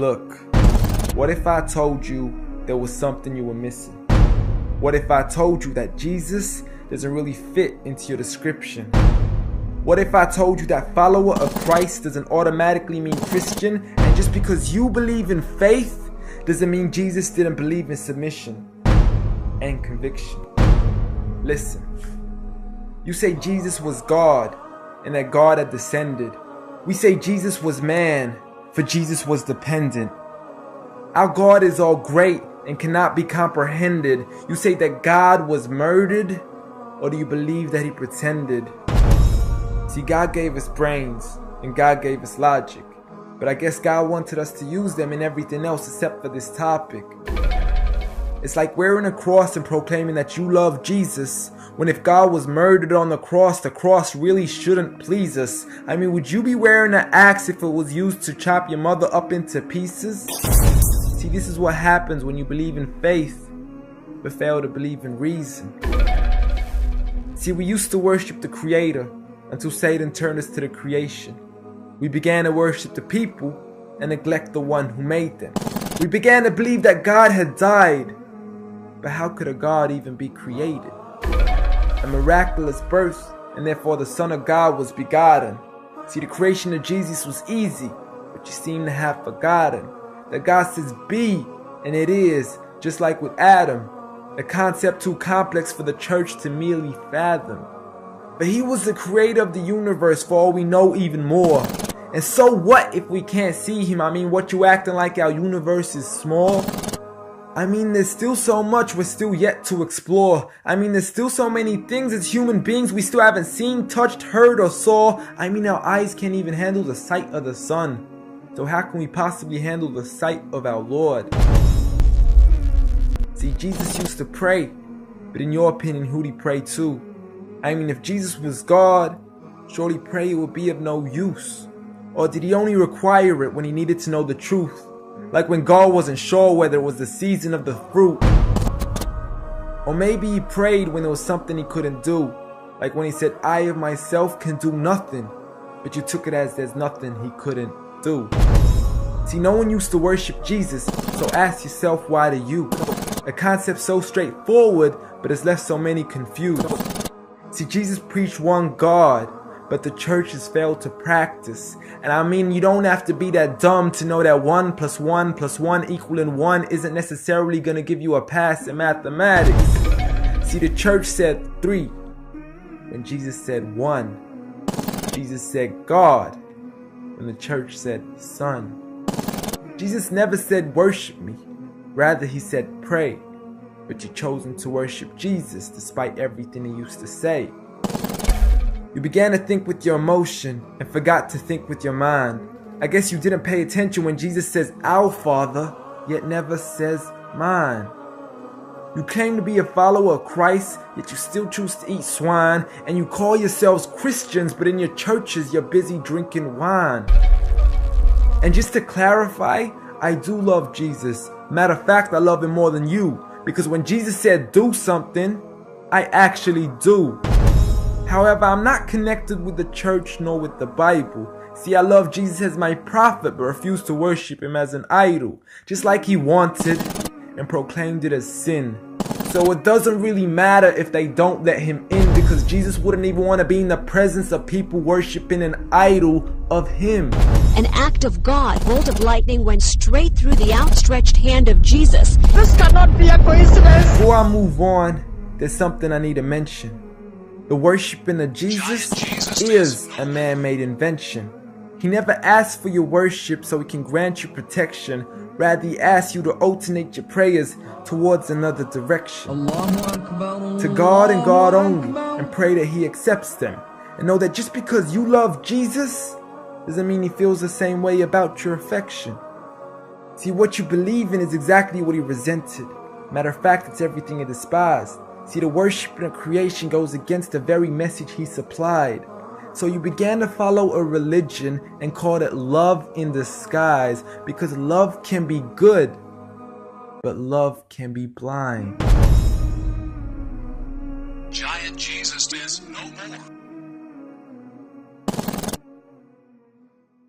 Look, what if I told you there was something you were missing? What if I told you that Jesus doesn't really fit into your description? What if I told you that follower of Christ doesn't automatically mean Christian, and just because you believe in faith doesn't mean Jesus didn't believe in submission and conviction? Listen, you say Jesus was God and that God had descended. We say Jesus was man, for Jesus was dependent. Our God is all great and cannot be comprehended. You say that God was murdered, or do you believe that he pretended? See, God gave us brains and God gave us logic, but I guess God wanted us to use them in everything else except for this topic. It's like wearing a cross and proclaiming that you love Jesus, when if God was murdered on the cross really shouldn't please us. I mean, would you be wearing an axe if it was used to chop your mother up into pieces? See, this is what happens when you believe in faith, but fail to believe in reason. See, we used to worship the Creator until Satan turned us to the creation. We began to worship the people and neglect the one who made them. We began to believe that God had died, but how could a God even be created? A miraculous birth, and therefore the Son of God was begotten. See, the creation of Jesus was easy, but you seem to have forgotten that God says be, and it is, just like with Adam, a concept too complex for the church to merely fathom. But he was the creator of the universe, for all we know, even more. And so what if we can't see him? I mean, what, you acting like our universe is small? I mean, there's still so much we're still yet to explore. I mean, there's still so many things as human beings we still haven't seen, touched, heard, or saw. I mean, our eyes can't even handle the sight of the sun. So how can we possibly handle the sight of our Lord? See, Jesus used to pray, but in your opinion, who'd he pray to? I mean, if Jesus was God, surely prayer would be of no use. Or did he only require it when he needed to know the truth? Like when God wasn't sure whether it was the season of the fruit. Or maybe he prayed when there was something he couldn't do. Like when he said, I of myself can do nothing. But you took it as there's nothing he couldn't do. See, no one used to worship Jesus, so ask yourself, why do you? A concept so straightforward, but it's left so many confused. See, Jesus preached one God, but the church has failed to practice. And I mean, you don't have to be that dumb to know that 1 + 1 + 1 equaling 1 isn't necessarily going to give you a pass in mathematics. See, the church said 3 when Jesus said 1. Jesus said God when the church said Son. Jesus never said worship me, rather he said pray. But you've chosen to worship Jesus despite everything he used to say. You began to think with your emotion and forgot to think with your mind. I guess you didn't pay attention when Jesus says our Father, yet never says mine. You claim to be a follower of Christ, yet you still choose to eat swine. And you call yourselves Christians, but in your churches you're busy drinking wine. And just to clarify, I do love Jesus. Matter of fact, I love him more than you. Because when Jesus said do something, I actually do. However, I'm not connected with the church nor with the Bible. See, I love Jesus as my prophet, but refuse to worship him as an idol, just like he wanted and proclaimed it as sin. So it doesn't really matter if they don't let him in, because Jesus wouldn't even want to be in the presence of people worshiping an idol of him. An act of God, bolt of lightning went straight through the outstretched hand of Jesus. This cannot be a coincidence. Before I move on, there's something I need to mention. The worshiping of Jesus is a man-made invention. He never asked for your worship so he can grant you protection. Rather, he asks you to alternate your prayers towards another direction. To God and God only, and pray that he accepts them. And know that just because you love Jesus doesn't mean he feels the same way about your affection. See, what you believe in is exactly what he resented. Matter of fact, it's everything he despised. See, the worship of creation goes against the very message he supplied. So you began to follow a religion and called it love in disguise, because love can be good, but love can be blind. Giant Jesus is no more.